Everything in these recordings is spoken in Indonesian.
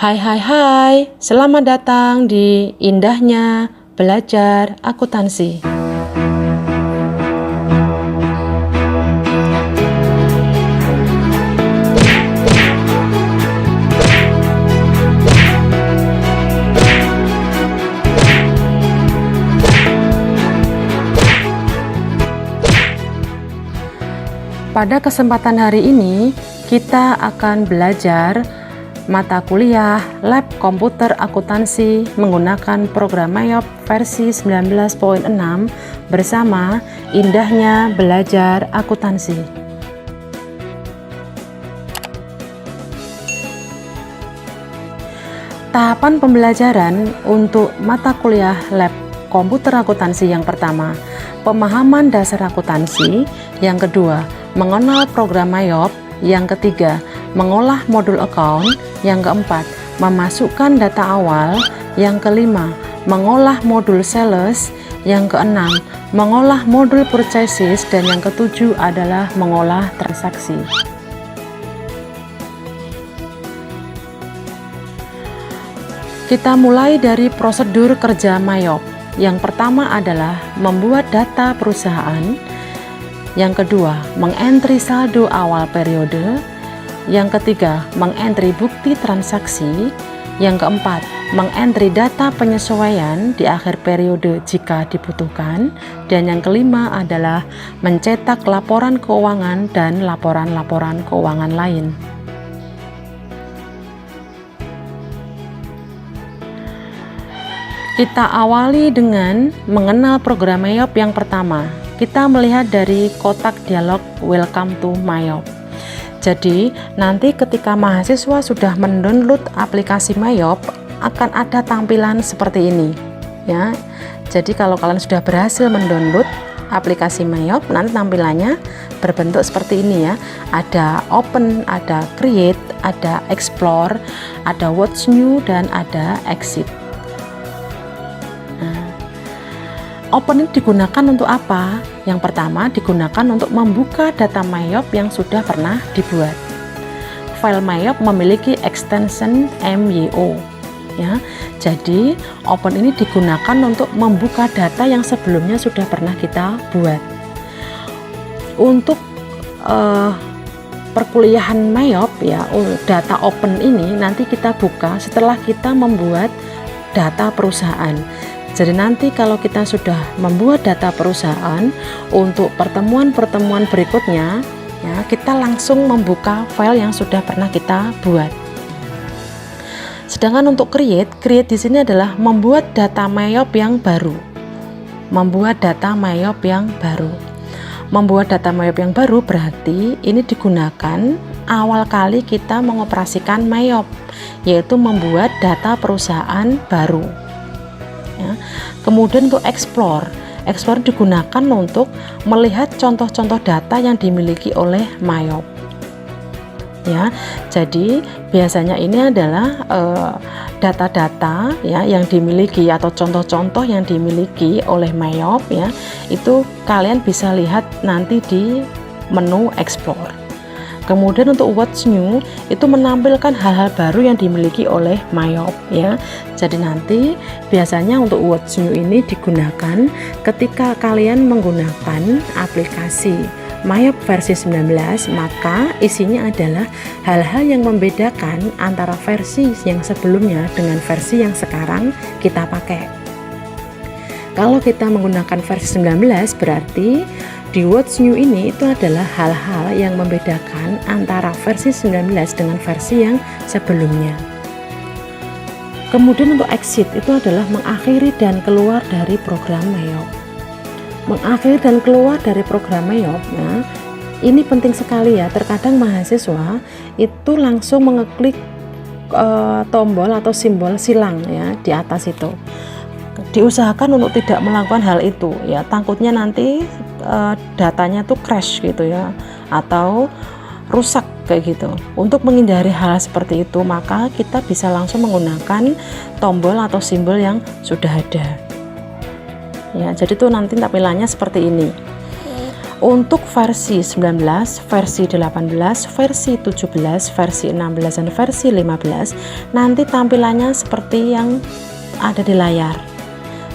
Hai hai hai, selamat datang di Indahnya Belajar Akuntansi. Pada kesempatan hari ini, kita akan belajar mata kuliah Lab Komputer Akuntansi menggunakan program Mayop versi 19.6 bersama Indahnya Belajar Akuntansi. Tahapan pembelajaran untuk mata kuliah Lab Komputer Akuntansi yang pertama, pemahaman dasar akuntansi. Yang kedua, mengenal program Mayop. Yang ketiga, mengolah modul account. Yang keempat, memasukkan data awal. Yang kelima, mengolah modul sales. Yang keenam, mengolah modul purchases. Dan yang ketujuh adalah mengolah transaksi. Kita mulai dari prosedur kerja Mayop. Yang pertama adalah membuat data perusahaan. Yang kedua, mengentri saldo awal periode. Yang ketiga, mengentri bukti transaksi. Yang keempat, mengentri data penyesuaian di akhir periode jika dibutuhkan. Dan yang kelima adalah mencetak laporan keuangan dan laporan-laporan keuangan lain. Kita awali dengan mengenal program Mayop yang pertama. Kita melihat dari kotak dialog Welcome to Mayop. Jadi, nanti ketika mahasiswa sudah mendownload aplikasi Mayop, akan ada tampilan seperti ini. Ya. Jadi, kalau kalian sudah berhasil mendownload aplikasi Mayop, nanti tampilannya berbentuk seperti ini ya. Ada open, ada create, ada explore, ada what's new, dan ada exit. Open ini digunakan untuk apa? Yang pertama digunakan untuk membuka data Mayop yang sudah pernah dibuat. File Mayop memiliki extension MYO. Ya, jadi Open ini digunakan untuk membuka data yang sebelumnya sudah pernah kita buat. Untuk perkuliahan Mayop ya, data Open ini nanti kita buka setelah kita membuat data perusahaan. Jadi nanti kalau kita sudah membuat data perusahaan, untuk pertemuan-pertemuan berikutnya ya, kita langsung membuka file yang sudah pernah kita buat. Sedangkan untuk create di sini adalah membuat data Mayop yang baru. Membuat data Mayop yang baru. Membuat data Mayop yang baru berarti ini digunakan awal kali kita mengoperasikan Mayop, yaitu membuat data perusahaan baru. Ya. Kemudian untuk explore digunakan untuk melihat contoh-contoh data yang dimiliki oleh Mayop. Ya, jadi biasanya ini adalah data-data ya yang dimiliki atau contoh-contoh yang dimiliki oleh Mayop ya. Itu kalian bisa lihat nanti di menu explore. Kemudian untuk what's new itu menampilkan hal-hal baru yang dimiliki oleh Mayop ya. Jadi nanti biasanya untuk what's new ini digunakan ketika kalian menggunakan aplikasi Mayop versi 19, maka isinya adalah hal-hal yang membedakan antara versi yang sebelumnya dengan versi yang sekarang kita pakai. Kalau kita menggunakan versi 19 berarti di what's new ini itu adalah hal-hal yang membedakan antara versi 19 dengan versi yang sebelumnya. Kemudian untuk exit itu adalah mengakhiri dan keluar dari program Mayop. Mengakhiri dan keluar dari program Mayop, nah ini penting sekali ya. Terkadang mahasiswa itu langsung mengeklik tombol atau simbol silang ya di atas itu. Diusahakan untuk tidak melakukan hal itu ya, takutnya nanti datanya tuh crash gitu ya, atau rusak kayak gitu. Untuk menghindari hal seperti itu, maka kita bisa langsung menggunakan tombol atau simbol yang sudah ada ya. Jadi tuh nanti tampilannya seperti ini. Untuk versi 19, versi 18, versi 17, versi 16 dan versi 15 nanti tampilannya seperti yang ada di layar.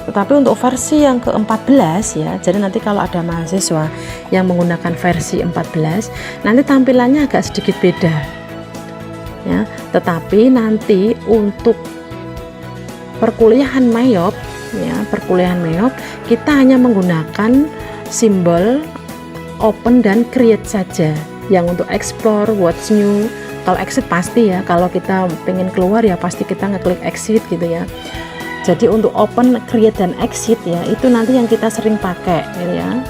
Tetapi untuk versi yang ke-14 ya, jadi nanti kalau ada mahasiswa yang menggunakan versi 14 nanti tampilannya agak sedikit beda ya. Tetapi nanti untuk perkuliahan MEOP ya, perkuliahan MEOP kita hanya menggunakan simbol open dan create saja. Yang untuk explore, what's new, kalau exit pasti ya, kalau kita pengen keluar ya pasti kita ngeklik exit gitu ya. Jadi untuk open, create dan exit ya itu nanti yang kita sering pakai gitu ya.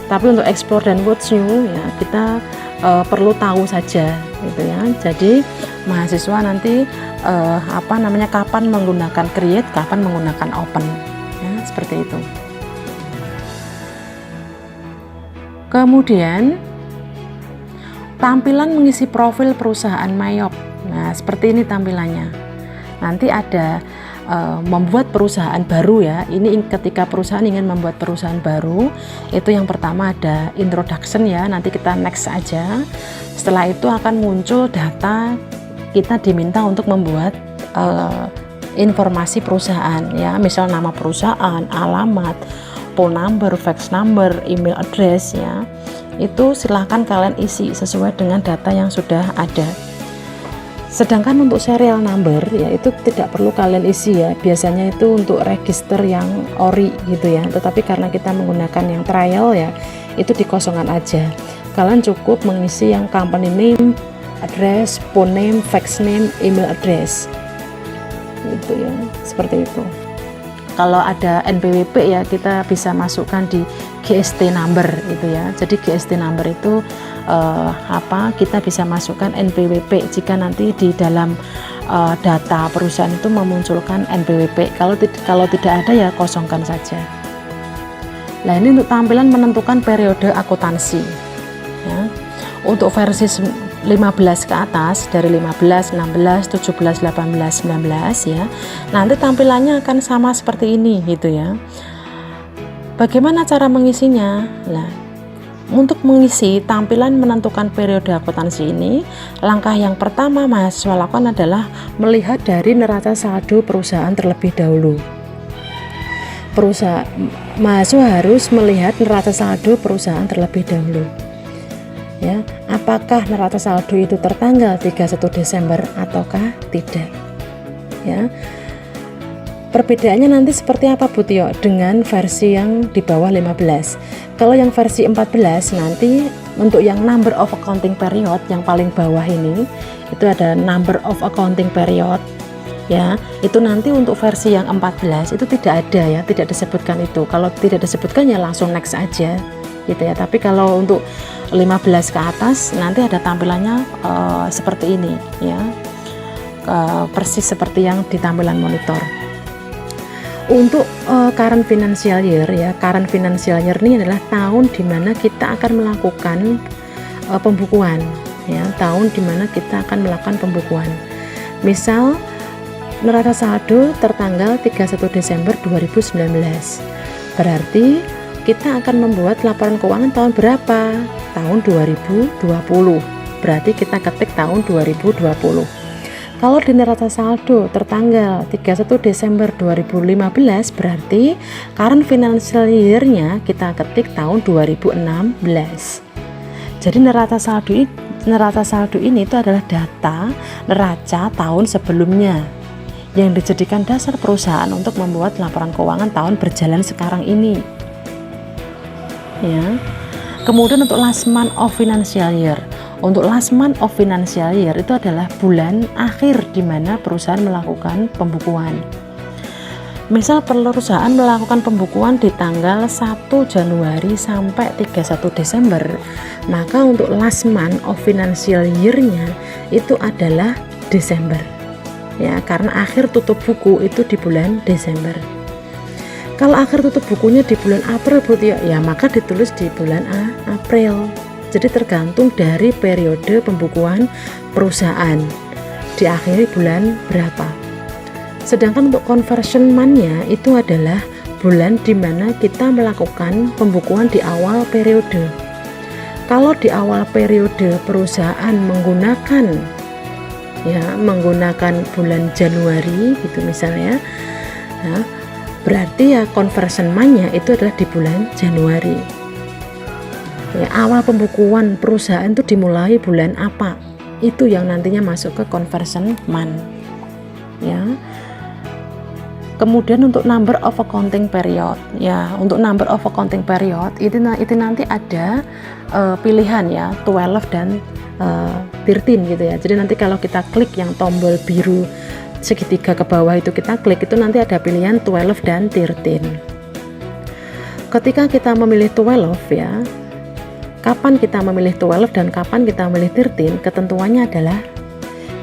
Tapi untuk explore dan what's new ya kita perlu tahu saja gitu ya. Jadi mahasiswa nanti kapan menggunakan create, kapan menggunakan open ya, seperti itu. Kemudian tampilan mengisi profil perusahaan MEOP. Nah, seperti ini tampilannya. Nanti ada membuat perusahaan baru ya. Ini ketika perusahaan ingin membuat perusahaan baru, itu yang pertama ada introduction ya. Nanti kita next aja. Setelah itu akan muncul data, kita diminta untuk membuat informasi perusahaan ya. Misal nama perusahaan, alamat, phone number, fax number, email address ya. Itu silahkan kalian isi sesuai dengan data yang sudah ada. Sedangkan untuk serial number ya itu tidak perlu kalian isi ya. Biasanya itu untuk register yang ori gitu ya. Tetapi karena kita menggunakan yang trial ya, itu dikosongkan aja. Kalian cukup mengisi yang company name, address, phone name, fax name, email address. Gitu ya. Seperti itu. Kalau ada NPWP ya kita bisa masukkan di GST number gitu ya. Jadi GST number itu kita bisa masukkan NPWP jika nanti di dalam data perusahaan itu memunculkan NPWP. Kalau tidak ada ya kosongkan saja. Nah ini untuk tampilan menentukan periode akuntansi ya. Untuk versi 15 ke atas, dari 15, 16, 17, 18, 19 ya, nanti tampilannya akan sama seperti ini gitu ya. Bagaimana cara mengisinya? Nah, untuk mengisi tampilan menentukan periode akuntansi ini, langkah yang pertama mahasiswa lakukan adalah melihat dari neraca saldo perusahaan terlebih dahulu. Mahasiswa harus melihat neraca saldo perusahaan terlebih dahulu. Ya, apakah neraca saldo itu tertanggal 31 Desember ataukah tidak? Ya. Perbedaannya nanti seperti apa Bu Tio dengan versi yang di bawah 15? Kalau yang versi 14 nanti untuk yang number of accounting period yang paling bawah ini itu ada number of accounting period ya. Itu nanti untuk versi yang 14 itu tidak ada ya, tidak disebutkan itu. Kalau tidak disebutkan ya langsung next aja gitu ya. Tapi kalau untuk 15 ke atas nanti ada tampilannya seperti ini ya, persis seperti yang di tampilan monitor. Untuk current financial year ya, current financial year ini adalah tahun dimana kita akan melakukan pembukuan ya, tahun dimana kita akan melakukan pembukuan. Misal neraca saldo tertanggal 31 Desember 2019, berarti kita akan membuat laporan keuangan tahun berapa? Tahun 2020. Berarti kita ketik tahun 2020. Kalau di neraca saldo tertanggal 31 Desember 2015, berarti current financial year-nya kita ketik tahun 2016. Jadi neraca saldo ini itu adalah data neraca tahun sebelumnya yang dijadikan dasar perusahaan untuk membuat laporan keuangan tahun berjalan sekarang ini. Ya. Kemudian untuk last month of financial year. Untuk last month of financial year itu adalah bulan akhir di mana perusahaan melakukan pembukuan. Misal perusahaan melakukan pembukuan di tanggal 1 Januari sampai 31 Desember, maka untuk last month of financial year-nya itu adalah Desember. Ya, karena akhir tutup buku itu di bulan Desember. Kalau akhir tutup bukunya di bulan April ya maka ditulis di bulan April. Jadi tergantung dari periode pembukuan perusahaan diakhiri bulan berapa. Sedangkan untuk conversion month-nya itu adalah bulan di mana kita melakukan pembukuan di awal periode. Kalau di awal periode perusahaan menggunakan bulan Januari gitu misalnya, berarti ya conversion month-nya itu adalah di bulan Januari. Ya, awal pembukuan perusahaan itu dimulai bulan apa? Itu yang nantinya masuk ke conversion month. Ya. Kemudian untuk number of accounting period, ya untuk number of accounting period itu nanti ada pilihan ya 12 dan 13 gitu ya. Jadi nanti kalau kita klik yang tombol biru segitiga ke bawah itu kita klik, itu nanti ada pilihan 12 dan 13. Ketika kita memilih 12 ya, kapan kita memilih 12 dan kapan kita memilih 13, ketentuannya adalah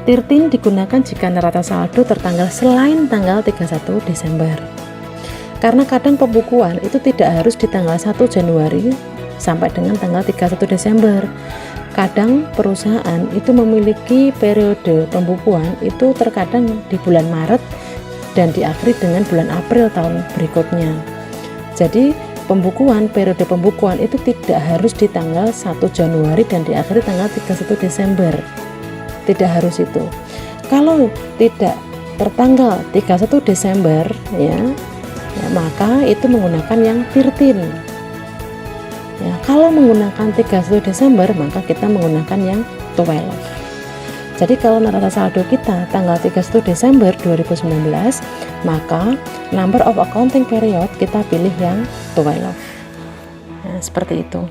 13 digunakan jika neraca saldo tertanggal selain tanggal 31 Desember. Karena kadang pembukuan itu tidak harus di tanggal 1 Januari sampai dengan tanggal 31 Desember. Kadang perusahaan itu memiliki periode pembukuan itu terkadang di bulan Maret dan diakhiri dengan bulan April tahun berikutnya. Jadi periode pembukuan itu tidak harus di tanggal 1 Januari dan diakhiri tanggal 31 Desember. Tidak harus itu. Kalau tidak tertanggal 31 Desember ya, maka itu menggunakan yang 13. Ya, kalau menggunakan 31 Desember maka kita menggunakan yang 12. Jadi kalau neraca saldo kita tanggal 31 Desember 2019, maka number of accounting period kita pilih yang 12. Nah, seperti itu.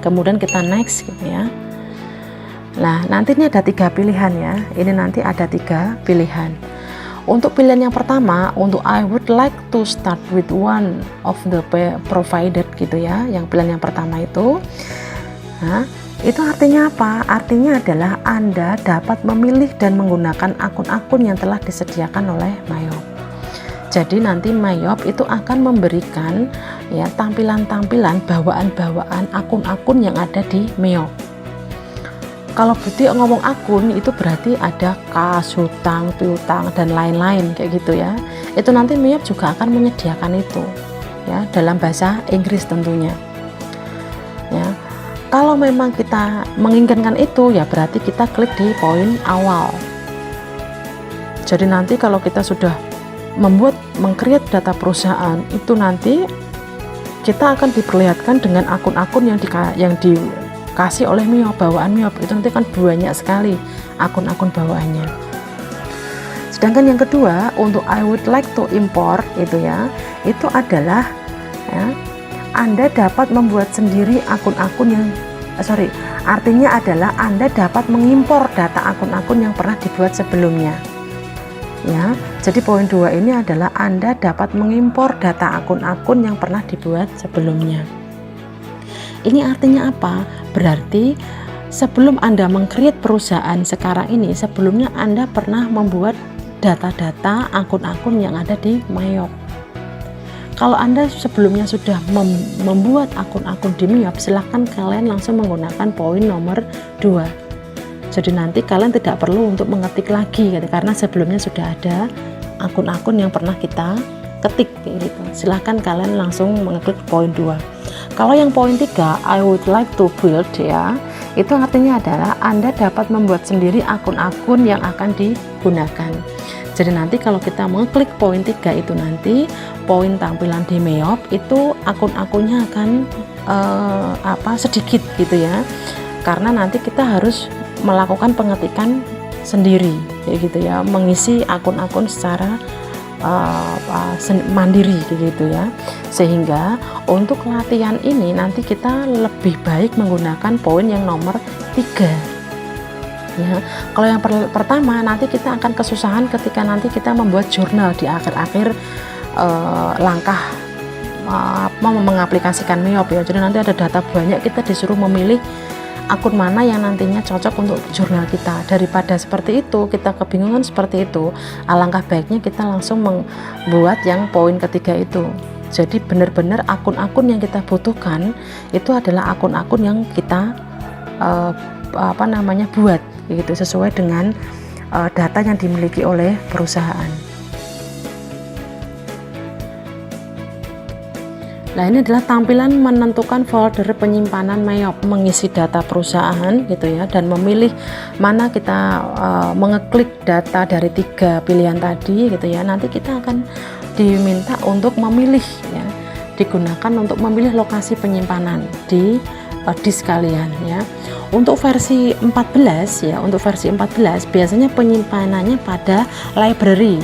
Kemudian kita next gitu ya. Nah, nanti ini ada 3 pilihan ya. Ini nanti ada 3 pilihan. Untuk pilihan yang pertama, untuk I would like to start with one of the provided gitu ya. Yang pilihan yang pertama itu. Nah, itu artinya apa? Artinya adalah Anda dapat memilih dan menggunakan akun-akun yang telah disediakan oleh Mayop. Jadi nanti Mayop itu akan memberikan ya tampilan-tampilan bawaan-bawaan akun-akun yang ada di Mayop. Kalau Buti ngomong akun itu berarti ada kas, hutang, piutang dan lain-lain kayak gitu ya. Itu nanti Mayop juga akan menyediakan itu ya dalam bahasa Inggris tentunya. Ya. Kalau memang kita menginginkan itu ya berarti kita klik di poin awal. Jadi nanti kalau kita sudah meng-create data perusahaan itu nanti kita akan diperlihatkan dengan akun-akun yang dikasih oleh Mayop, bawaan Mayop itu nanti kan banyak sekali akun-akun bawaannya. Sedangkan yang kedua untuk I would like to import itu ya, itu adalah ya, Anda dapat membuat sendiri akun-akun yang artinya adalah Anda dapat mengimpor data akun-akun yang pernah dibuat sebelumnya. Ya, jadi poin 2 ini adalah Anda dapat mengimpor data akun-akun yang pernah dibuat sebelumnya. Ini artinya apa? Berarti sebelum Anda meng-create perusahaan sekarang ini, sebelumnya Anda pernah membuat data-data akun-akun yang ada di Mayop. Kalau Anda sebelumnya sudah membuat akun-akun di Mayop, silahkan kalian langsung menggunakan poin nomor 2. Jadi nanti kalian tidak perlu untuk mengetik lagi karena sebelumnya sudah ada akun-akun yang pernah kita ketik gitu. Silahkan kalian langsung mengeklik poin 2. Kalau yang poin 3, I would like to build ya, itu artinya adalah Anda dapat membuat sendiri akun-akun yang akan digunakan. Jadi nanti kalau kita mengeklik poin 3 itu nanti poin tampilan di Mayop itu akun-akunnya akan sedikit gitu ya. Karena nanti kita harus melakukan pengetikan sendiri kayak gitu ya, mengisi akun-akun secara mandiri gitu ya. Sehingga untuk latihan ini nanti kita lebih baik menggunakan poin yang nomor 3 ya. Kalau yang pertama nanti kita akan kesusahan ketika nanti kita membuat jurnal di akhir-akhir langkah mengaplikasikan Mayop ya. Jadi nanti ada data banyak, kita disuruh memilih akun mana yang nantinya cocok untuk jurnal kita. Daripada seperti itu, kita kebingungan seperti itu, alangkah baiknya kita langsung membuat yang poin ketiga itu. Jadi benar-benar akun-akun yang kita butuhkan itu adalah akun-akun yang kita buat gitu, sesuai dengan data yang dimiliki oleh perusahaan. Nah, ini adalah tampilan menentukan folder penyimpanan Mayop, mengisi data perusahaan gitu ya, dan memilih mana kita mengeklik data dari 3 pilihan tadi gitu ya. Nanti kita akan diminta untuk memilih ya, digunakan untuk memilih lokasi penyimpanan di disk kalian ya. Untuk versi 14 ya, untuk versi 14 biasanya penyimpanannya pada library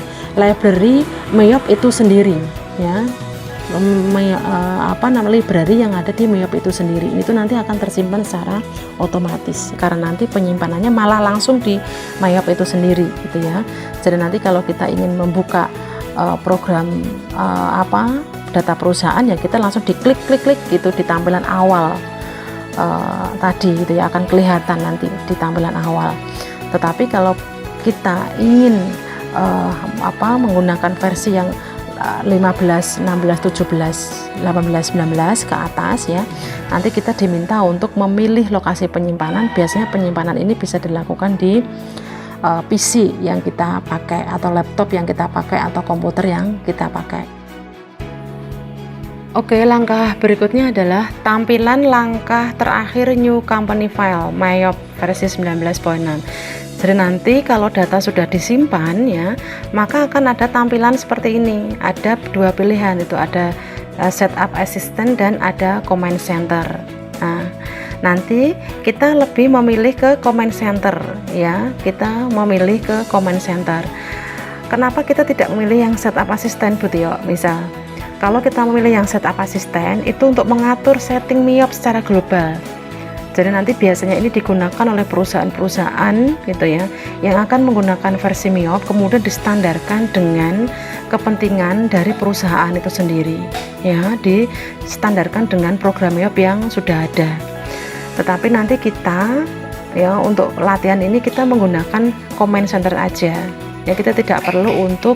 Mayop itu sendiri ya. Library yang ada di Mayop itu sendiri itu nanti akan tersimpan secara otomatis, karena nanti penyimpanannya malah langsung di Mayop itu sendiri gitu ya. Jadi nanti kalau kita ingin membuka program data perusahaan ya, kita langsung diklik gitu di tampilan awal tadi gitu ya, akan kelihatan nanti di tampilan awal. Tetapi kalau kita ingin menggunakan versi yang 15, 16, 17, 18, 19 ke atas ya, nanti kita diminta untuk memilih lokasi penyimpanan. Biasanya penyimpanan ini bisa dilakukan di PC yang kita pakai, atau laptop yang kita pakai, atau komputer yang kita pakai. Oke, langkah berikutnya adalah tampilan langkah terakhir New Company File Mayop versi 19.6. Jadi nanti kalau data sudah disimpan ya, maka akan ada tampilan seperti ini. Ada 2 pilihan, itu ada Setup Assistant dan ada Command Center. Nah, nanti kita lebih memilih ke Command Center ya. Kita memilih ke Command Center. Kenapa kita tidak memilih yang Setup Assistant, Bu Tio? Misal kalau kita memilih yang Setup Assistant itu untuk mengatur setting Mayop secara global. Jadi nanti biasanya ini digunakan oleh perusahaan-perusahaan gitu ya, yang akan menggunakan versi Mayop, kemudian distandarkan dengan kepentingan dari perusahaan itu sendiri ya, distandarkan dengan program Mayop yang sudah ada. Tetapi nanti kita ya, untuk latihan ini kita menggunakan Command Center aja ya, kita tidak perlu untuk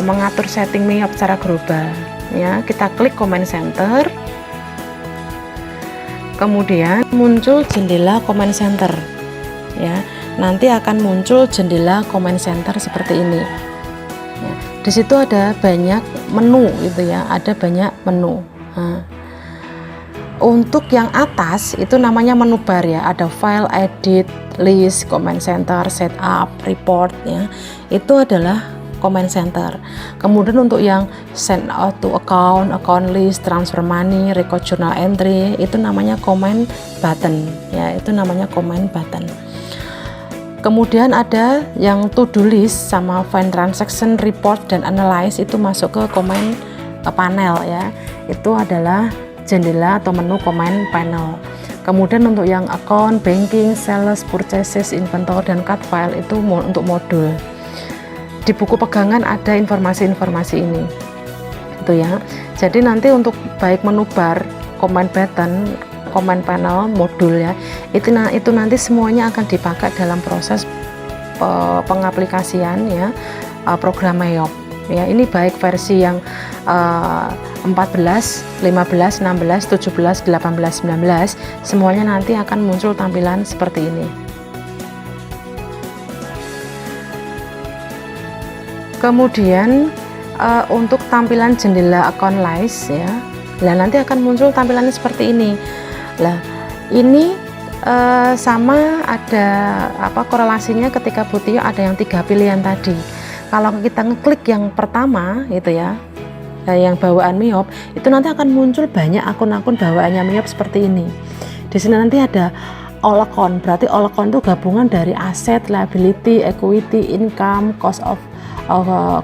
mengatur setting Mayop secara global ya. Kita klik Command Center, kemudian muncul jendela Command Center ya. Nanti akan muncul jendela Command Center seperti ini ya. Di situ ada banyak menu gitu ya, ada banyak menu. Nah, untuk yang atas itu namanya menu bar ya, ada file, edit, list, Command Center, setup, report ya, itu adalah Command Center. Kemudian untuk yang send out to account, account list, transfer money, record journal entry, itu namanya Command Button ya, itu namanya Command Button. Kemudian ada yang to do list sama find transaction, report, dan analyze, itu masuk ke Command panel ya, itu adalah jendela atau menu Command panel. Kemudian untuk yang account, banking, sales, purchases, inventory, dan cut file, itu untuk modul. Di buku pegangan ada informasi-informasi ini itu ya. Jadi nanti untuk baik menu bar, command button, command panel, modul ya, itu nanti semuanya akan dipakai dalam proses pengaplikasian ya, program Mayop ya. Ini baik versi yang 14, 15, 16, 17, 18, 19, semuanya nanti akan muncul tampilan seperti ini. Kemudian untuk tampilan jendela account list ya, nah nanti akan muncul tampilannya seperti ini. Lah ini sama ada korelasinya ketika Bu Tio ada yang 3 pilihan tadi. Kalau kita ngeklik yang pertama itu ya, yang bawaan Mayop, itu nanti akan muncul banyak akun-akun bawaannya Mayop seperti ini. Di sini nanti ada all account, berarti all account itu gabungan dari aset, liability, equity, income, cost of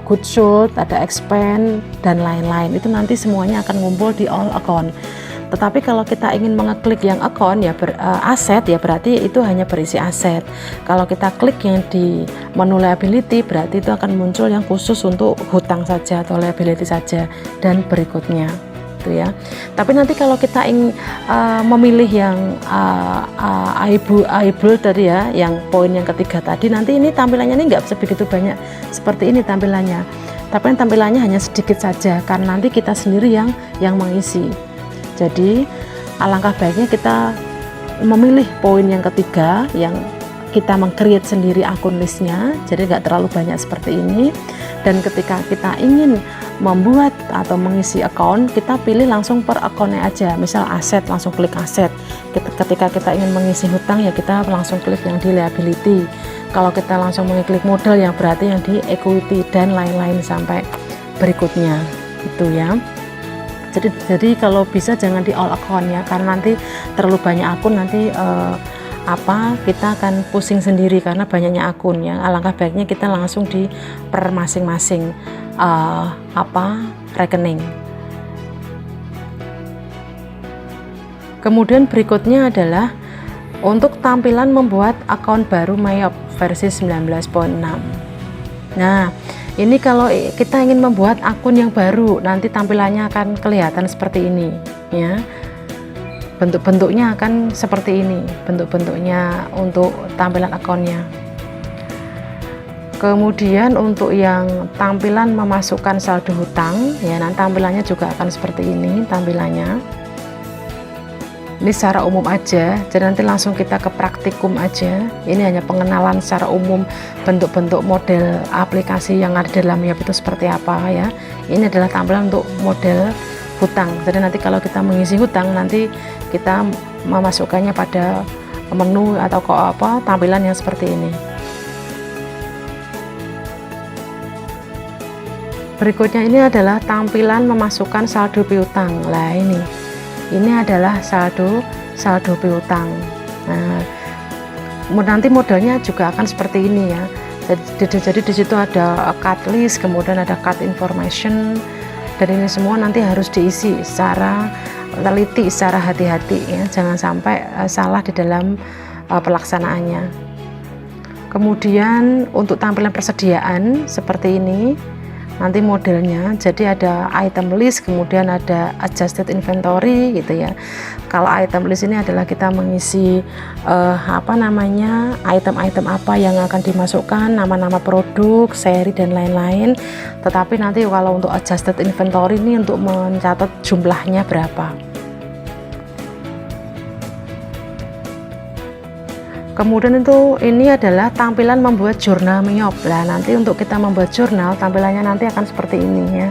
goods sold, ada expense, dan lain-lain. Itu nanti semuanya akan ngumpul di all account. Tetapi kalau kita ingin mengeklik yang account ya, aset ya, berarti itu hanya berisi aset. Kalau kita klik yang di menu liability, berarti itu akan muncul yang khusus untuk hutang saja atau liability saja, dan berikutnya itu ya. Tapi nanti kalau kita ingin memilih yang able tadi ya, yang poin yang ketiga tadi, nanti ini tampilannya ini nggak begitu banyak seperti ini tampilannya, tapi tampilannya hanya sedikit saja karena nanti kita sendiri yang mengisi. Jadi alangkah baiknya kita memilih poin yang ketiga yang kita meng-create sendiri akun listnya, jadi nggak terlalu banyak seperti ini. Dan ketika kita ingin membuat atau mengisi account, kita pilih langsung per accountnya aja. Misal aset, langsung klik aset. Ketika kita ingin mengisi hutang ya kita langsung klik yang di liability. Kalau kita langsung mengklik modal yang berarti yang di equity dan lain-lain sampai berikutnya itu ya. Jadi kalau bisa jangan di all account ya, karena nanti terlalu banyak akun nanti kita akan pusing sendiri karena banyaknya akun ya. Alangkah baiknya kita langsung di per masing-masing rekening. Kemudian berikutnya adalah untuk tampilan membuat akun baru Mayop versi 19.6. Nah, ini kalau kita ingin membuat akun yang baru, nanti tampilannya akan kelihatan seperti ini ya. Bentuk-bentuknya akan seperti ini, bentuk-bentuknya untuk tampilan akunnya. Kemudian untuk yang tampilan memasukkan saldo hutang ya, nanti tampilannya juga akan seperti ini tampilannya. Ini secara umum aja, jadi nanti langsung kita ke praktikum aja. Ini hanya pengenalan secara umum bentuk-bentuk model aplikasi yang ada dalam Mayop itu seperti apa ya. Ini adalah tampilan untuk model hutang. Jadi nanti kalau kita mengisi hutang, nanti kita memasukkannya pada menu atau tampilan yang seperti ini. Berikutnya ini adalah tampilan memasukkan saldo piutang. Lah ini adalah saldo piutang. Nah, nanti modelnya juga akan seperti ini ya. Jadi di situ ada card list, kemudian ada card information, dan ini semua nanti harus diisi secara teliti, secara hati-hati ya. Jangan sampai salah di dalam pelaksanaannya. Kemudian untuk tampilan persediaan seperti ini. Nanti modelnya jadi ada item list, kemudian ada adjusted inventory gitu ya. Kalau item list ini adalah kita mengisi item-item apa yang akan dimasukkan, nama-nama produk, seri dan lain-lain. Tetapi nanti kalau untuk adjusted inventory ini untuk mencatat jumlahnya berapa. Kemudian ini adalah tampilan membuat jurnal Mayop. Nah, nanti untuk kita membuat jurnal, tampilannya nanti akan seperti ini ya.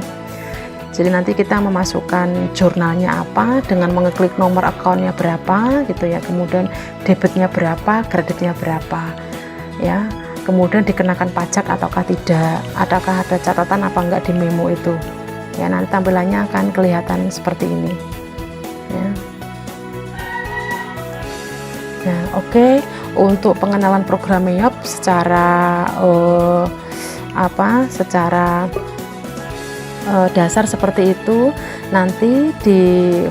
Jadi nanti kita memasukkan jurnalnya apa dengan mengeklik nomor akunnya berapa gitu ya. Kemudian debitnya berapa, kreditnya berapa ya. Kemudian dikenakan pajak ataukah tidak, adakah ada catatan apa enggak di memo itu. Ya, nanti tampilannya akan kelihatan seperti ini. Ya. Nah, oke. Untuk pengenalan program Mayop secara dasar seperti itu. Nanti di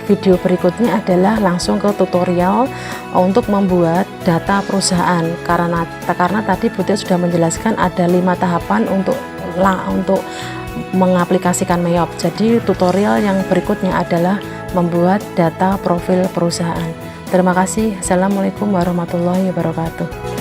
video berikutnya adalah langsung ke tutorial untuk membuat data perusahaan, karena tadi Butia sudah menjelaskan ada 5 tahapan untuk mengaplikasikan Mayop. Jadi tutorial yang berikutnya adalah membuat data profil perusahaan. Terima kasih. Assalamualaikum warahmatullahi wabarakatuh.